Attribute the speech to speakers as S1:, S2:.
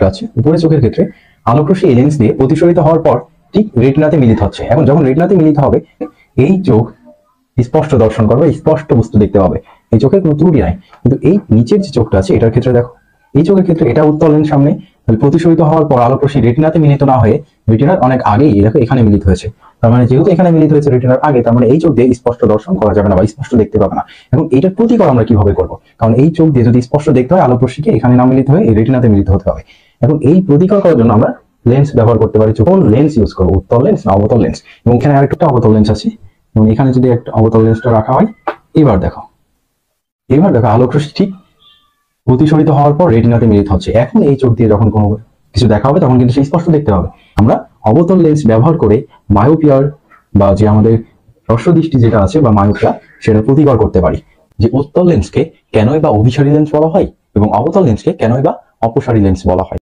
S1: চোখটা আছে, উপরের চোখের ক্ষেত্রে আলোকরশ্মি এই লেন্স দিয়ে প্রতিসরিত হওয়ার পর ঠিক রেটিনাতে মিলিত হচ্ছে। এখন যখন রেটিনাতে মিলিত হবে, এই চোখ স্পষ্ট দর্শন করবে, স্পষ্ট বস্তু দেখতে পাবে, এই চোখের কোনো ত্রুটি নাই। কিন্তু এই নিচের যে চোখটা আছে এটার ক্ষেত্রে দেখো, এই চোখের ক্ষেত্রে এটা উত্তল লেন্স সামনে, প্রতিসরিত হওয়ার পর আলোকরশ্মি রেটিনাতে মিলিত না হয়ে রেটিনার অনেক আগেই দেখো এখানে মিলিত হয়েছে। তার মানে যেহেতু এখানে মিলিত হয়েছে রেটিনার আগে, তার মানে এই চোখ দিয়ে স্পষ্ট দর্শন করা যাবে না বা স্পষ্ট দেখতে পাবে না। এবং এইটার প্রতিকার আমরা কিভাবে করবো? কারণ এই চোখ দিয়ে যদি স্পষ্ট দেখতে হয়, আলোকরশ্মিকে এখানে না মিলিত হয়ে এই রেটিনাতে মিলিত হতে হবে। এখন এই প্রতিকার করার জন্য আমরা লেন্স ব্যবহার করতে পারি। কোন লেন্স ইউজ করবো, উত্তল লেন্স না অবতল লেন্স? এবং এখানে আরেকটা অবতল লেন্স আছে, এবং এখানে যদি একটা অবতল লেন্সটা রাখা হয়, এবার দেখো আলোকরশ্মি ঠিক প্রতিসরিত হওয়ার পর রেটিনাতে মিলিত হচ্ছে। এখন এই চোখ দিয়ে যখন কোনো কিছু দেখা হবে তখন কিন্তু সে স্পষ্ট দেখতে হবে। আমরা অবতল লেন্স ব্যবহার করে মায়োপিয়ার বা যে আমাদের হ্রস্ব দৃষ্টি যেটা আছে বা মায়োপিয়া, সেটা প্রতিকার করতে পারি। যে উত্তল লেন্সকে কেনই বা অভিসারী লেন্স বলা হয় এবং অবতল লেন্সকে কেনই বা অপসারী লেন্স বলা হয়।